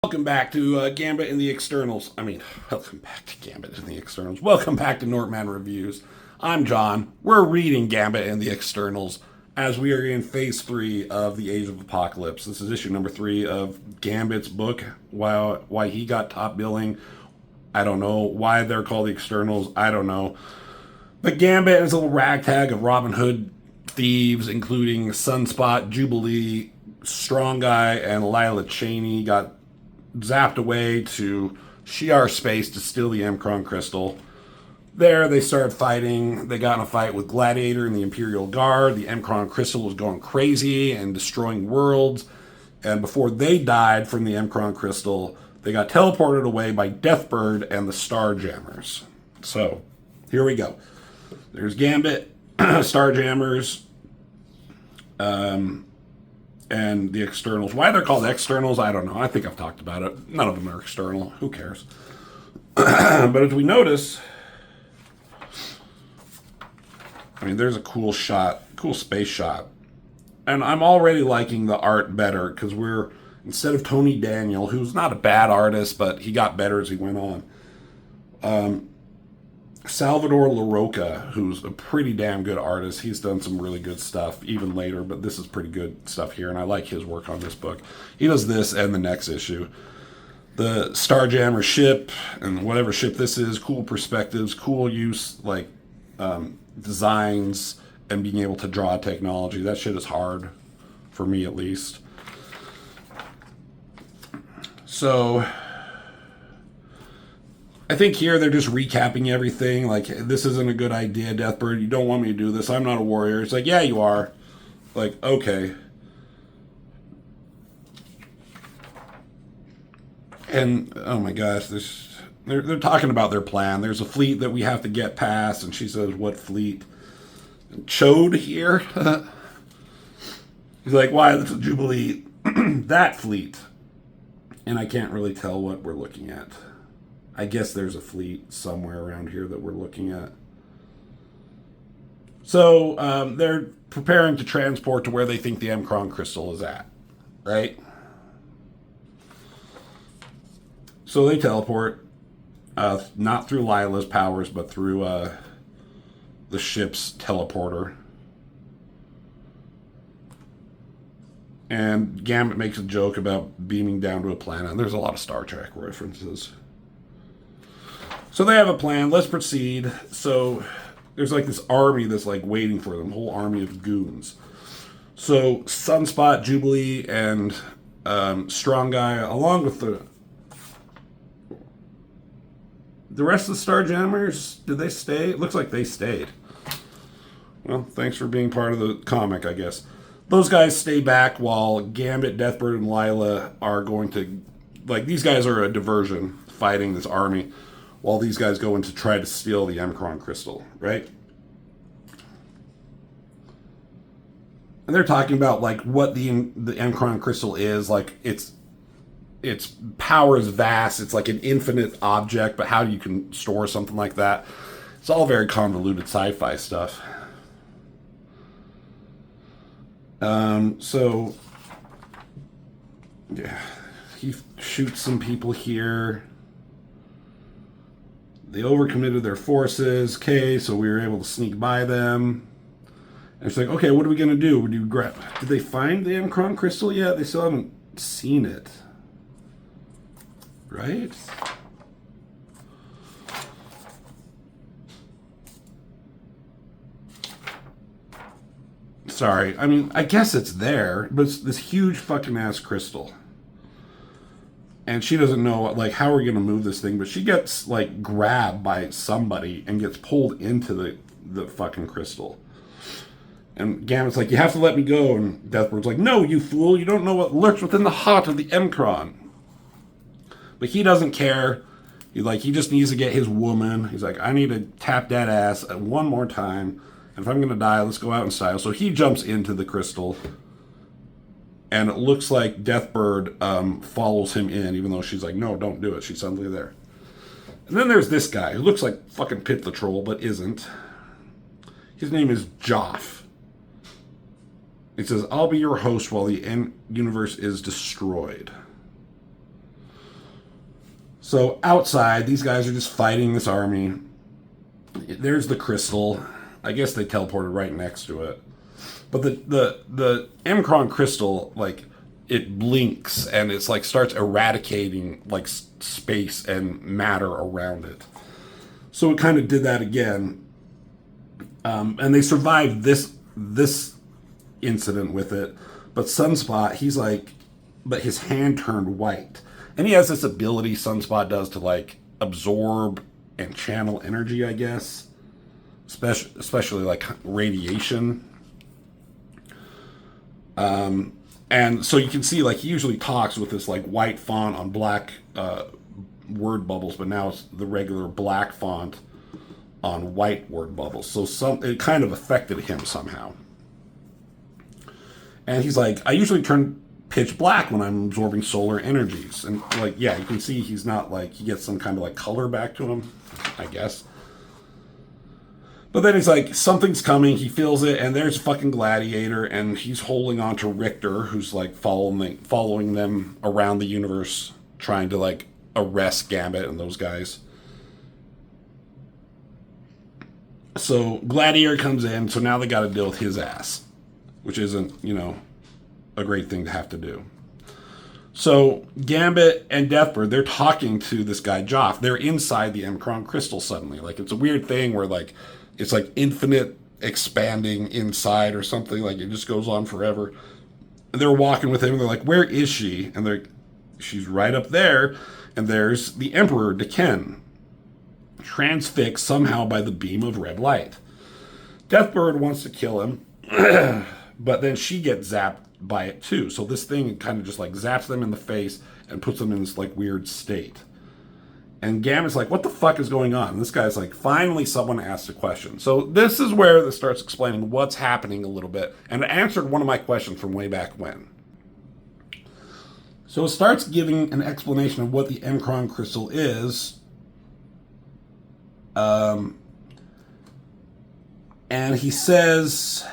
Welcome back to Gambit and the X-Ternals. Welcome back to Gambit and the X-Ternals. Welcome back to Nortman Reviews. I'm John. We're reading Gambit and the X-Ternals as we are in Phase 3 of the Age of Apocalypse. This is issue number 3 of Gambit's book. Why he got top billing, I don't know. Why they're called the X-Ternals, I don't know. But Gambit is a little ragtag of Robin Hood thieves, including Sunspot, Jubilee, Strong Guy, and Lila Cheney got zapped away to Shi'ar space to steal the Emkron crystal. There, they started fighting. They got in a fight with Gladiator and the Imperial Guard. The Emkron crystal was going crazy and destroying worlds. And before they died from the Emkron crystal, they got teleported away by Deathbird and the Starjammers. So, here we go. There's Gambit, Starjammers, and the X-Ternals. Why they're called X-Ternals, I don't know. I think I've talked about it. None of them are external. Who cares? But as we notice, there's a cool shot, cool space shot. And I'm already liking the art better because instead of Tony Daniel, who's not a bad artist, but he got better as he went on. Salvador LaRocca, who's a pretty damn good artist. He's done some really good stuff even later, but this is pretty good stuff here, and I like his work on this book. He does this and the next issue. The Starjammer ship, and whatever ship this is, cool perspectives, cool use, designs, and being able to draw technology. That shit is hard, for me at least. So I think here they're just recapping everything. Like, this isn't a good idea, Deathbird. You don't want me to do this. I'm not a warrior. It's like, yeah, you are. Like, okay. And, oh my gosh, they're talking about their plan. There's a fleet that we have to get past, and she says, what fleet? Chode here? He's like, why, that's a Jubilee. That fleet. And I can't really tell what we're looking at. I guess there's a fleet somewhere around here that we're looking at. So they're preparing to transport to where they think the Emkron crystal is at, right? So they teleport, not through Lila's powers, but through the ship's teleporter. And Gambit makes a joke about beaming down to a planet. There's a lot of Star Trek references. So they have a plan. Let's proceed. So there's this army that's waiting for them, a whole army of goons. So Sunspot, Jubilee, and Strong Guy, along with the rest of the Starjammers, did they stay? It looks like they stayed. Well, thanks for being part of the comic, I guess. Those guys stay back while Gambit, Deathbird, and Lila are going to... these guys are a diversion fighting this army, while these guys go in to try to steal the Emkron crystal, right? And they're talking about what the Emkron crystal is. Its power is vast. It's like an infinite object, but how you can store something like that. It's all very convoluted sci-fi stuff. So yeah, he shoots some people here. They overcommitted their forces. Okay, so we were able to sneak by them. And it's like, okay, what are we going to do? Did they find the Emkron crystal yet? They still haven't seen it. Right? Sorry. I guess it's there, but it's this huge fucking ass crystal. And she doesn't know, how are we going to move this thing? But she gets, grabbed by somebody and gets pulled into the fucking crystal. And Gambit's like, you have to let me go. And Deathbird's like, no, you fool. You don't know what lurks within the heart of the Emkron. But he doesn't care. He just needs to get his woman. He's like, I need to tap that ass one more time. And if I'm going to die, let's go out in style. So he jumps into the crystal. And it looks like Deathbird follows him in, even though she's like, no, don't do it. She's suddenly there. And then there's this guy who looks like fucking Pit the Troll, but isn't. His name is Joff. It says, I'll be your host while the universe is destroyed. So outside, these guys are just fighting this army. There's the crystal. I guess they teleported right next to it. But the Mcron crystal, like, it blinks and it's like starts eradicating like space and matter around it. So it kind of did that again, and they survived this incident with it. But Sunspot, he's like, but his hand turned white, and he has this ability Sunspot does to like absorb and channel energy, I guess, especially like radiation. And so you can see, like, he usually talks with this like white font on black word bubbles, but now it's the regular black font on white word bubbles. So it kind of affected him somehow. And he's like, I usually turn pitch black when I'm absorbing solar energies. And like, yeah, you can see he's not like, he gets some kind of like color back to him, I guess. But then he's like, something's coming, he feels it, and there's fucking Gladiator, and he's holding on to Richter, who's like following them around the universe, trying to like arrest Gambit and those guys. So Gladiator comes in, so now they got to deal with his ass, which isn't, a great thing to have to do. So Gambit and Deathbird, they're talking to this guy Joff. They're inside the Mcron crystal suddenly. Like, it's a weird thing where like it's like infinite expanding inside or something. Like, it just goes on forever. And they're walking with him, and they're like, where is she? And they're, she's right up there. And there's the Emperor, Deken, transfixed somehow by the beam of red light. Deathbird wants to kill him, but then she gets zapped by it too. So this thing kind of just like zaps them in the face and puts them in this like weird state. And Gambit's like, what the fuck is going on? And this guy's like, finally someone asked a question. So this is where this starts explaining what's happening a little bit. And it answered one of my questions from way back when. So it starts giving an explanation of what the Mcron crystal is. And he says,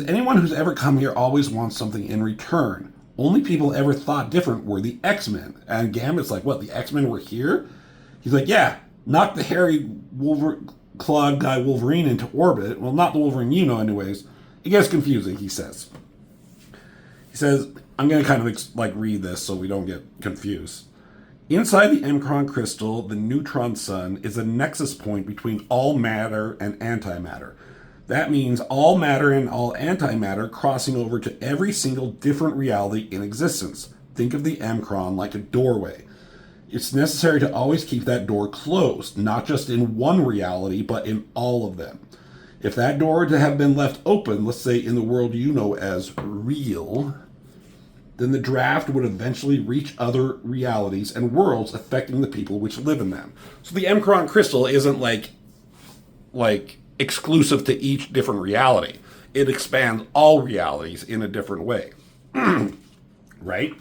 anyone who's ever come here always wants something in return. Only people ever thought different were the X-Men. And Gambit's like, what, the X-Men were here? He's like, yeah, knocked the hairy clawed guy Wolverine into orbit. Well, not the Wolverine anyways. It gets confusing, he says. He says, I'm going to kind of read this so we don't get confused. Inside the Mcron crystal, the neutron sun is a nexus point between all matter and antimatter. That means all matter and all antimatter crossing over to every single different reality in existence. Think of the Mcron like a doorway. It's necessary to always keep that door closed, not just in one reality, but in all of them. If that door were to have been left open, let's say in the world you know as real, then the draft would eventually reach other realities and worlds affecting the people which live in them. So the Mcron crystal isn't like exclusive to each different reality. It expands all realities in a different way. Right?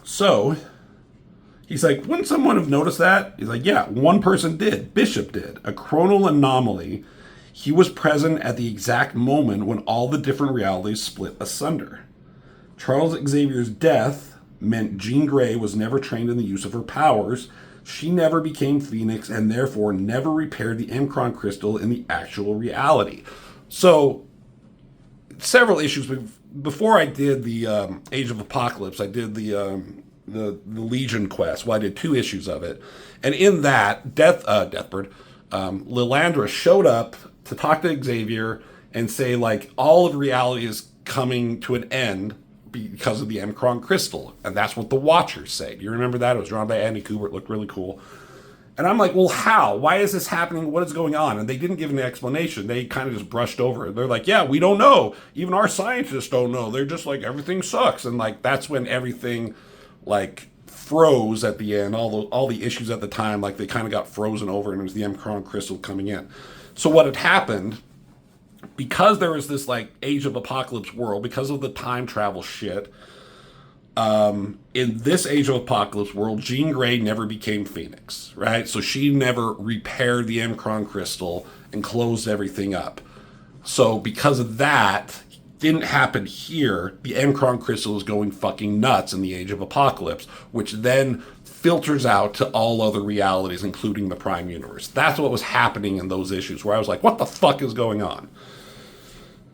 So, he's like, wouldn't someone have noticed that? He's like, yeah, one person did. Bishop did. A chronal anomaly. He was present at the exact moment when all the different realities split asunder. Charles Xavier's death meant Jean Grey was never trained in the use of her powers. She never became Phoenix and therefore never repaired the Mcron crystal in the actual reality. So, several issues. Before I did the Age of Apocalypse, I did the Legion quest. Well, I did 2 issues of it. And in that, Deathbird, Lilandra showed up to talk to Xavier and say, like, all of reality is coming to an end because of the Mcron crystal. And that's what the Watchers say. Do you remember that? It was drawn by Andy Kubert. It looked really cool. And I'm like, well, how? Why is this happening? What is going on? And they didn't give an explanation. They kind of just brushed over it. They're like, yeah, we don't know. Even our scientists don't know. They're just like, everything sucks. And like, that's when everything like froze at the end. All the issues at the time, like they kind of got frozen over, and it was the Mcron crystal coming in. So what had happened, because there was this like Age of Apocalypse world, because of the time travel shit, in this Age of Apocalypse world, Jean Grey never became Phoenix, right? So she never repaired the Mcron crystal and closed everything up. So because of that, didn't happen here, the Mcron crystal is going fucking nuts in the Age of Apocalypse, which then filters out to all other realities, including the Prime Universe. That's what was happening in those issues, where I was like, what the fuck is going on?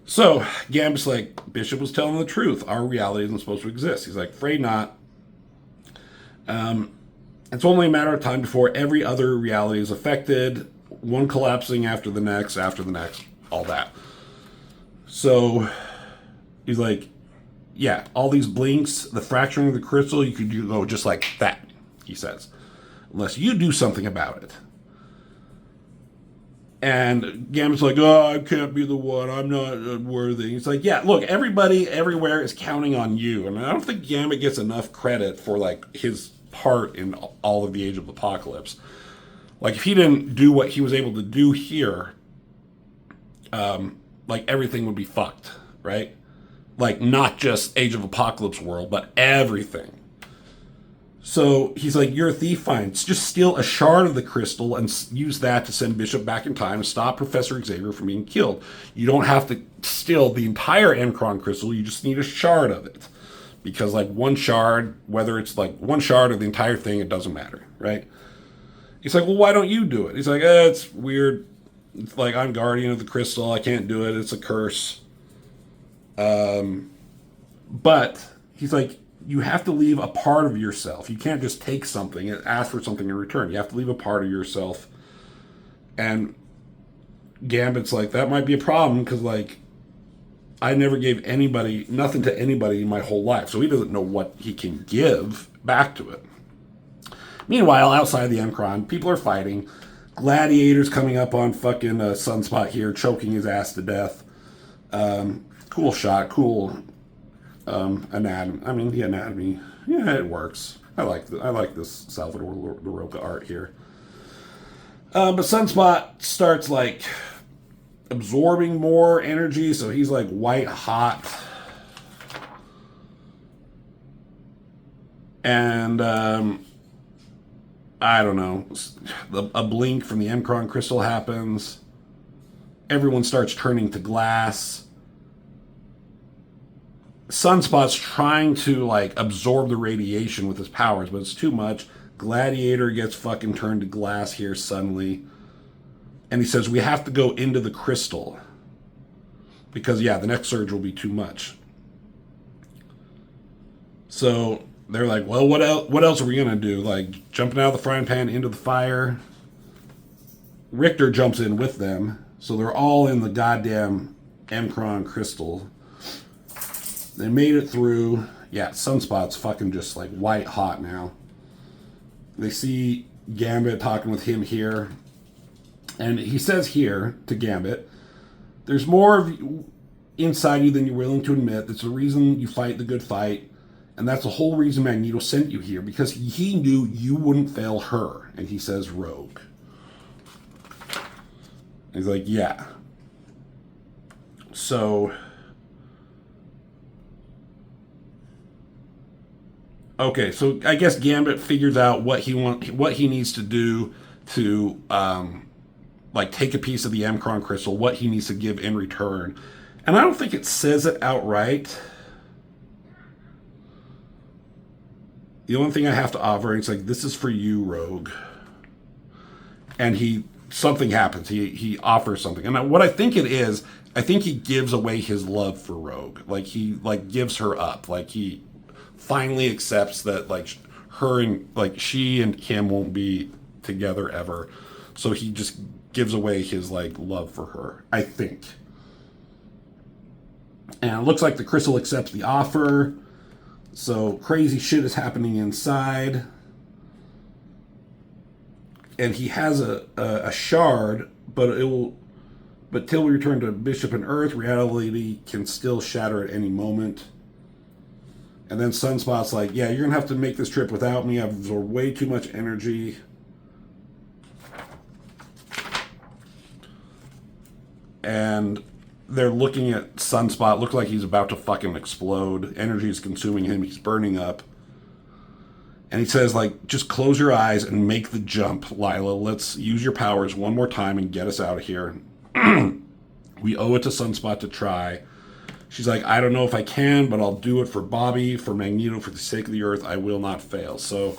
So, Gambit's like, Bishop was telling the truth. Our reality isn't supposed to exist. He's like, afraid not. It's only a matter of time before every other reality is affected, one collapsing after the next, all that. So, he's like, yeah, all these blinks, the fracturing of the crystal, you could go just like that, he says. Unless you do something about it. And Gambit's like, oh, I can't be the one. I'm not worthy. He's like, yeah, look, everybody everywhere is counting on you. I mean, I don't think Gambit gets enough credit for, like, his part in all of the Age of Apocalypse. Like, if he didn't do what he was able to do here, like, everything would be fucked, right? Like, not just Age of Apocalypse world, but everything. So he's like, you're a thief, fine. Just steal a shard of the crystal and use that to send Bishop back in time and stop Professor Xavier from being killed. You don't have to steal the entire Mcron crystal. You just need a shard of it. Because, like, one shard, whether it's, like, one shard or the entire thing, it doesn't matter, right? He's like, well, why don't you do it? He's like, it's weird. It's like, I'm guardian of the crystal. I can't do it. It's a curse. But he's like, you have to leave a part of yourself. You can't just take something and ask for something in return. You have to leave a part of yourself. And Gambit's like, that might be a problem because, like, I never gave nothing to anybody in my whole life. So he doesn't know what he can give back to it. Meanwhile, outside the Mcron, people are fighting. Gladiators coming up on fucking Sunspot here, choking his ass to death. Cool shot, cool anatomy. I mean, the anatomy, yeah, it works. I like this Salvador LaRocca art here. But Sunspot starts, like, absorbing more energy, so he's, like, white hot. And, I don't know. A blink from the Mcron crystal happens. Everyone starts turning to glass. Sunspot's trying to, like, absorb the radiation with his powers, but it's too much. Gladiator gets fucking turned to glass here suddenly. And he says, we have to go into the crystal. Because, yeah, the next surge will be too much. So they're like, well, what else are we going to do? Like, jumping out of the frying pan into the fire. Richter jumps in with them. So they're all in the goddamn Mcron crystal. They made it through. Yeah, Sunspot's fucking just, like, white hot now. They see Gambit talking with him here. And he says here to Gambit, there's more of you inside you than you're willing to admit. That's the reason you fight the good fight. And that's the whole reason Magneto sent you here. Because he knew you wouldn't fail her. And he says rogue. He's like, yeah. So... okay, so I guess Gambit figures out what he needs to do to, like, take a piece of the Mcron crystal, what he needs to give in return. And I don't think it says it outright. The only thing I have to offer, it's like, this is for you, Rogue. And something happens. He offers something. And what I think it is, I think he gives away his love for Rogue. Like, he, like, gives her up. Like, he finally accepts that, like, her and, like, she and him won't be together ever. So he just gives away his, like, love for her, I think. And it looks like the crystal accepts the offer. So crazy shit is happening inside. And he has a shard, but till we return to Bishop and Earth, reality can still shatter at any moment. And then Sunspot's like, yeah, you're going to have to make this trip without me. I've absorbed way too much energy. And they're looking at Sunspot. Looks like he's about to fucking explode. Energy is consuming him. He's burning up. And he says, like, just close your eyes and make the jump, Lila. Let's use your powers one more time and get us out of here. We owe it to Sunspot to try. She's like, I don't know if I can, but I'll do it for Bobby, for Magneto, for the sake of the Earth. I will not fail. So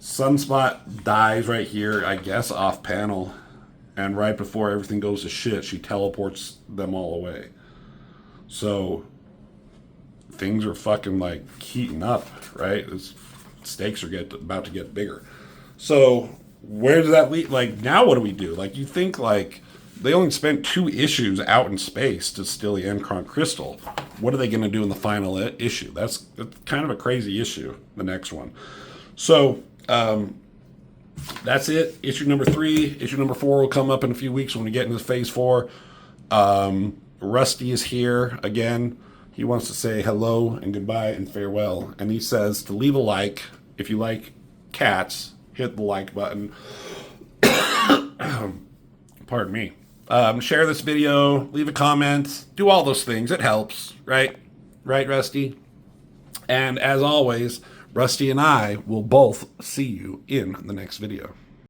Sunspot dies right here, I guess, off panel. And right before everything goes to shit, she teleports them all away. So things are fucking like heating up, right? Stakes are about to get bigger. So where does that lead? Like, now what do we do? Like, you think, like, they only spent 2 issues out in space to steal the Encron crystal. What are they going to do in the final issue? That's kind of a crazy issue, the next one. So that's it. Issue number 3. Issue number 4 will come up in a few weeks when we get into phase 4. Rusty is here again. He wants to say hello and goodbye and farewell. And he says to leave a like. If you like cats, hit the like button. Pardon me. Share this video. Leave a comment. Do all those things. It helps, right? Right, Rusty? And as always, Rusty and I will both see you in the next video.